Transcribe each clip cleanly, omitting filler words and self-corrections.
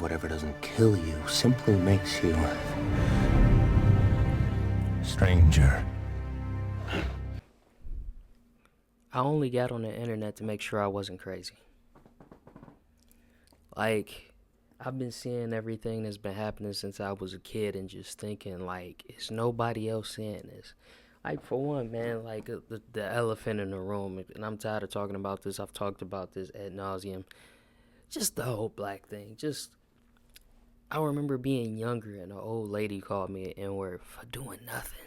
whatever doesn't kill you simply makes you stranger. I only got on the internet to make sure I wasn't crazy. Like, I've been seeing everything that's been happening since I was a kid and just thinking, like, is nobody else seeing this? Like, for one, man, like, the elephant in the room, and I'm tired of talking about this. I've talked about this ad nauseum. Just the whole black thing. I remember being younger and an old lady called me an N-word for doing nothing.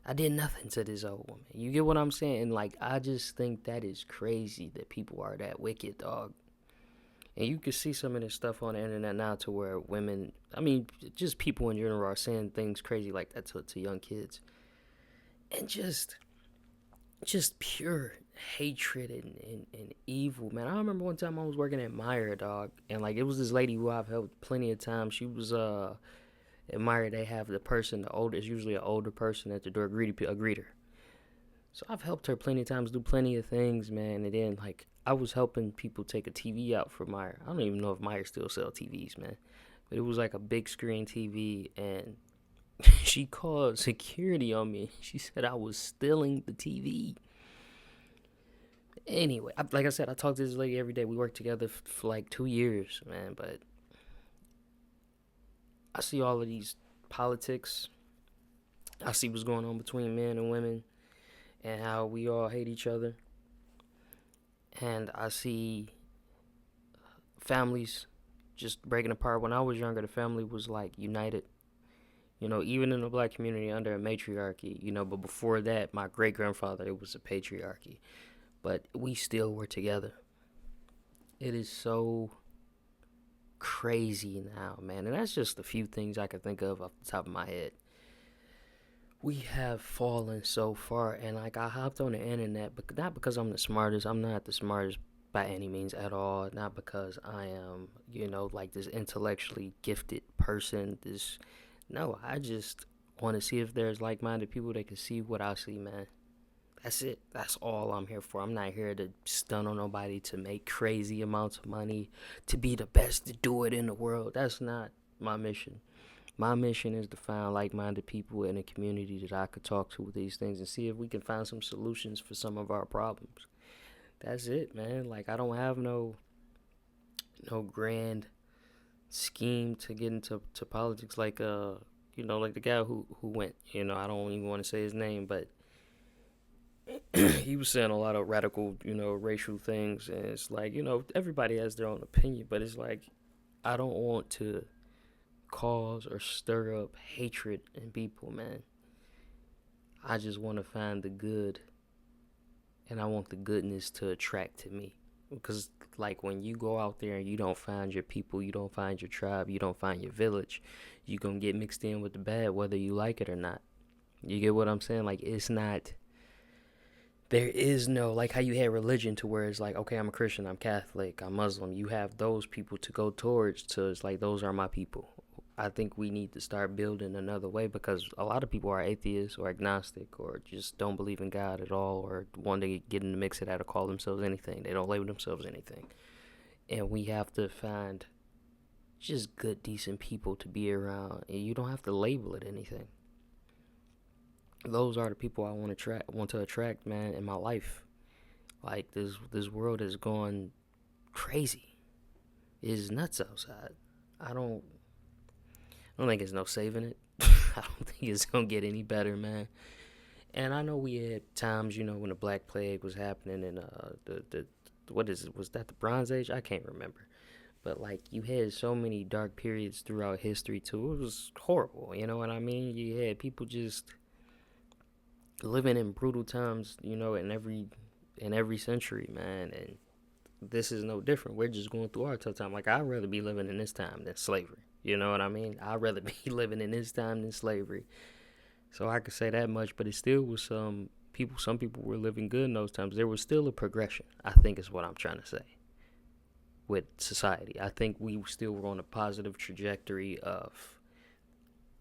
I did nothing to this old woman. You get what I'm saying? And, like, I just think that is crazy that people are that wicked, dog. And you can see some of this stuff on the internet now to where women, I mean, just people in general are saying things crazy like that to young kids. And just pure hatred and evil, man. I remember one time I was working at Meyer, dog. And, like, it was this lady who I've helped plenty of times. She was, at Meyer, they have the person, it's usually an older person at the door, a greeter. So I've helped her plenty of times, do plenty of things, man. And then, like, I was helping people take a TV out for Meyer. I don't even know if Meyer still sells TVs, man. But it was like a big screen TV, and she called security on me. She said I was stealing the TV. Anyway, like I said, I talk to this lady every day. We worked together for like 2 years, man. But I see all of these politics. I see what's going on between men and women and how we all hate each other. And I see families just breaking apart. When I was younger, the family was like united. You know, even in the black community under a matriarchy, you know, but before that, my great grandfather, it was a patriarchy. But we still were together. It is so crazy now, man. And that's just a few things I can think of off the top of my head. We have fallen so far, and like I hopped on the internet, but not because I'm the smartest. I'm not the smartest by any means at all. Not because I am, you know, like this intellectually gifted person. No, I just want to see if there's like-minded people that can see what I see, man. That's it. That's all I'm here for. I'm not here to stun on nobody, to make crazy amounts of money, to be the best to do it in the world. That's not my mission. My mission is to find like-minded people in a community that I could talk to with these things and see if we can find some solutions for some of our problems. That's it, man. Like, I don't have no grand scheme to get into politics like you know, like the guy who went, you know, I don't even want to say his name, but he was saying a lot of radical, you know, racial things, and it's like, you know, everybody has their own opinion, but it's like I don't want to cause or stir up hatred in people, man. I just want to find the good, and I want the goodness to attract to me. Because, like, when you go out there and you don't find your people, you don't find your tribe, you don't find your village, you're going to get mixed in with the bad, whether you like it or not. You get what I'm saying? Like, it's not, there is no, like how you had religion to where it's like, okay, I'm a Christian, I'm Catholic, I'm Muslim. You have those people to go towards, so it's like, those are my people. I think we need to start building another way, because a lot of people are atheists or agnostic or just don't believe in God at all, or want to get in the mix of that or call themselves anything. They don't label themselves anything. And we have to find just good, decent people to be around, and you don't have to label it anything. Those are the people I want to attract, man, in my life. Like, this world is going crazy. It is nuts outside. I don't think there's no saving it. I don't think it's gonna get any better, man. And I know we had times, you know, when the Black Plague was happening, and the what is it? Was that the Bronze Age? I can't remember. But, like, you had so many dark periods throughout history too. It was horrible. You know what I mean? You had people just living in brutal times, you know, in every century, man. And this is no different. We're just going through our tough time. Like, I'd rather be living in this time than slavery. You know what I mean? I'd rather be living in this time than slavery. So I could say that much, but it still was some people were living good in those times. There was still a progression, I think is what I'm trying to say, with society. I think we still were on a positive trajectory of,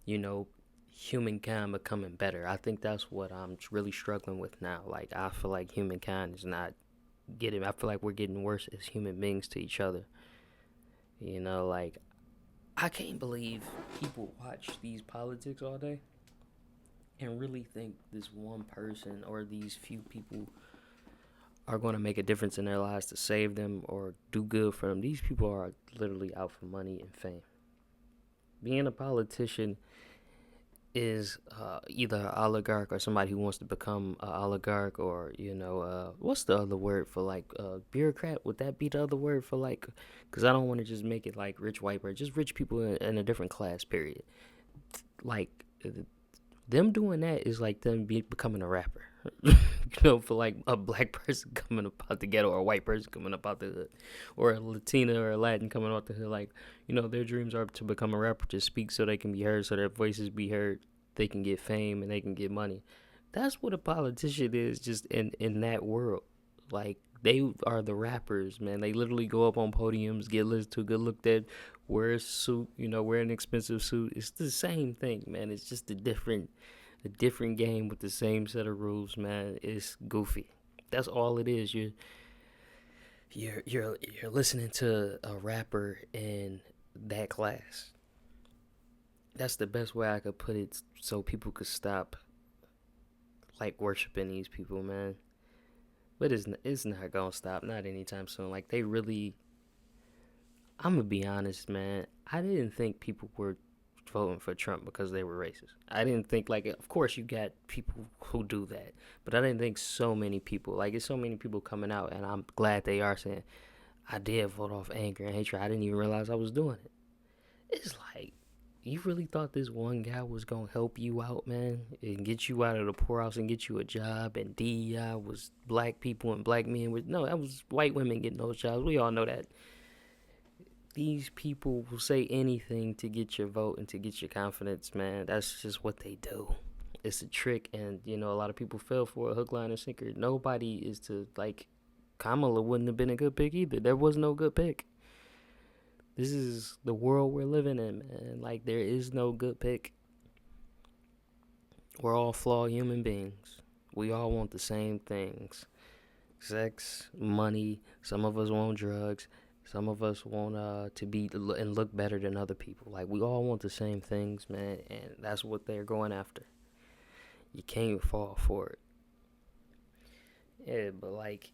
you know, humankind becoming better. I think that's what I'm really struggling with now. Like, I feel like humankind is not I feel like we're getting worse as human beings to each other. You know, like, I can't believe people watch these politics all day and really think this one person or these few people are going to make a difference in their lives to save them or do good for them. These people are literally out for money and fame. Being a politician is either an oligarch or somebody who wants to become an oligarch, or what's the other word for like bureaucrat? Would that be the other word for like? Because I don't want to just make it like rich white person, just rich people in a different class. Period. Like them doing that is like them becoming a rapper. For like a black person coming up out the ghetto, or a white person coming up out the hood, or a Latina or a Latin coming out the hood. Like, their dreams are to become a rapper, to speak so they can be heard, so their voices be heard. They can get fame and they can get money. That's what a politician is, just in that world. Like, they are the rappers, man. They literally go up on podiums, get listened to, get looked at, wear a suit, wear an expensive suit. It's the same thing, man. It's just a different game with the same set of rules, man. It's goofy. That's all it is. You're listening to a rapper in that class. That's the best way I could put it, so people could stop like worshiping these people, man. But it's not gonna stop, not anytime soon. Like, they really, I'm gonna be honest, man. I didn't think people were voting for Trump because they were racist. I didn't think, like, of course you got people who do that, but I didn't think so many people, like, it's so many people coming out, and I'm glad they are saying, I did vote off anger and hatred. I didn't even realize I was doing it. It's like, you really thought this one guy was gonna help you out, man, and get you out of the poorhouse and get you a job, and DEI was black people and black men with, no, that was white women getting those jobs. We all know that. These people will say anything to get your vote and to get your confidence, man. That's just what they do. It's a trick, and a lot of people fell for a hook, line, and sinker. Nobody is to, like, Kamala wouldn't have been a good pick either. There was no good pick. This is the world we're living in, man. Like, there is no good pick. We're all flawed human beings. We all want the same things: sex, money. Some of us want drugs. Some of us want to be and look better than other people. Like, we all want the same things, man, and that's what they're going after. You can't fall for it. Yeah, but like,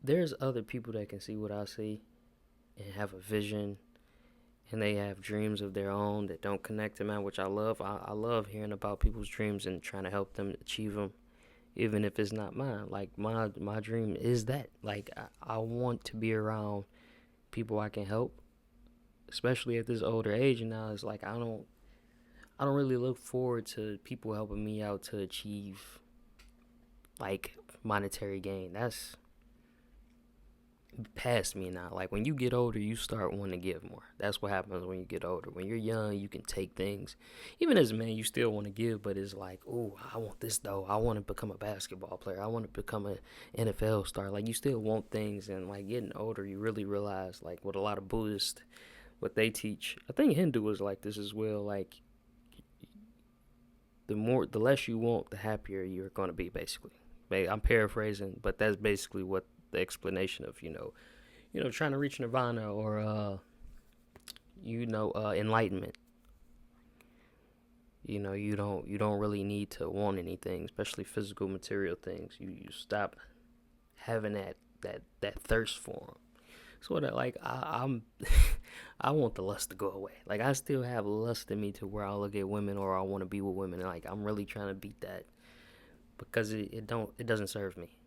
there's other people that can see what I see and have a vision, and they have dreams of their own that don't connect to mine, which I love. I love hearing about people's dreams and trying to help them achieve them, even if it's not mine. Like, my dream is that. Like, I want to be around people I can help, especially at this older age. And now it's like, I don't really look forward to people helping me out to achieve like monetary gain. That's past me now. Like, when you get older, you start wanting to give more. That's what happens when you get older. When you're young, you can take things. Even as a man, you still want to give, but it's like, oh, I want this though. I want to become a basketball player. I want to become an NFL star. Like, you still want things, and like, getting older, you really realize, like, what a lot of Buddhists, what they teach. I think Hindu is like this as well. Like, the less you want, the happier you're going to be, basically. I'm paraphrasing, but that's basically what the explanation of, trying to reach nirvana, or enlightenment. You don't really need to want anything, especially physical material things. You stop having that thirst for them. So that, like, I'm I want the lust to go away. Like, I still have lust in me to where I look at women or I want to be with women, and like, I'm really trying to beat that, because it doesn't serve me.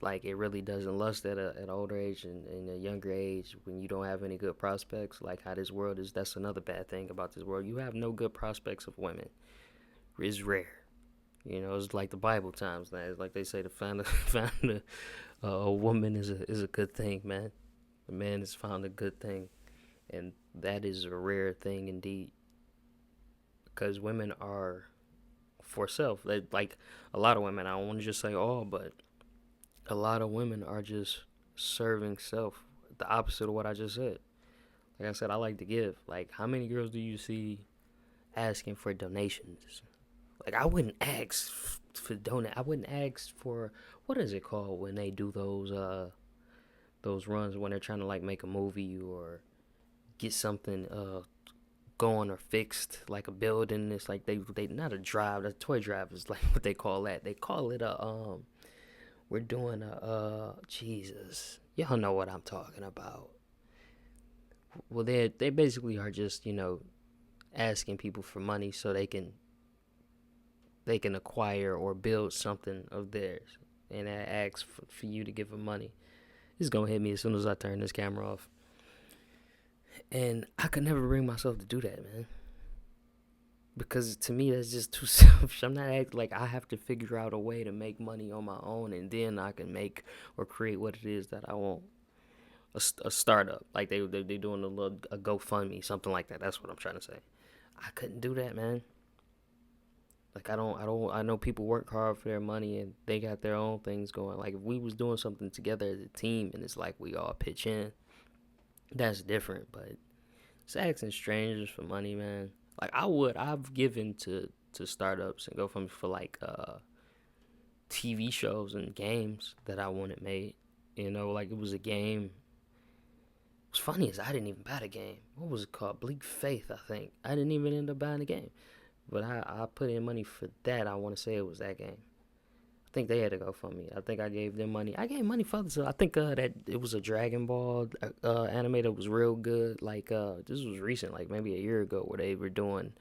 Like, it really doesn't. Lust at an older age and in a younger age, when you don't have any good prospects, like how this world is. That's another bad thing about this world. You have no good prospects of women. It's rare. It's like the Bible times now. It's like they say, to find a woman is a good thing, man. A man has found a good thing, and that is a rare thing indeed. Because women are for self. Like, a lot of women. I don't want to just say all, but a lot of women are just serving self. The opposite of what I just said. Like I said, I like to give. Like, how many girls do you see asking for donations? Like, I wouldn't ask for donate. I wouldn't ask for, what is it called when they do those runs when they're trying to like make a movie or get something going or fixed, like a building. It's like they not a drive. The toy drive is like what they call that. They call it a we're doing a Jesus. Y'all know what I'm talking about. Well, they basically are just, asking people for money so they can acquire or build something of theirs, and that asks for you to give them money. It's gonna hit me as soon as I turn this camera off. And I could never bring myself to do that, man. Because to me, that's just too selfish. I'm not acting like I have to figure out a way to make money on my own, and then I can make or create what it is that I want. A startup, like they doing a GoFundMe, something like that. That's what I'm trying to say. I couldn't do that, man. Like I know people work hard for their money and they got their own things going. Like if we was doing something together as a team and it's like we all pitch in, that's different. But it's asking strangers for money, man. Like I've given to startups and GoFundMe for like TV shows and games that I wanted made. Like it was a game. What's funny is I didn't even buy the game. What was it called? Bleak Faith, I think. I didn't even end up buying the game. But I put in money for that. I want to say it was that game. I think they had to go for me. I think I gave them money. I gave money for others. I think that it was a Dragon Ball anime that was real good. Like this was recent, like maybe a year ago, where they were doing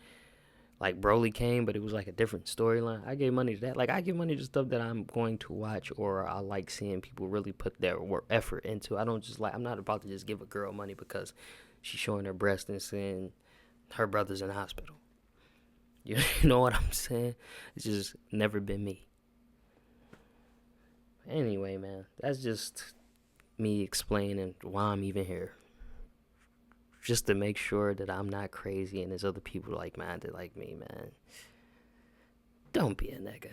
like Broly came, but it was like a different storyline. I gave money to that. Like I give money to stuff that I'm going to watch or I like seeing people really put their effort into. I don't just I'm not about to just give a girl money because she's showing her breast and saying her brother's in the hospital. You know what I'm saying? It's just never been me. Anyway, man, that's just me explaining why I'm even here. Just to make sure that I'm not crazy and there's other people like-minded like me, man. Don't be a nigga.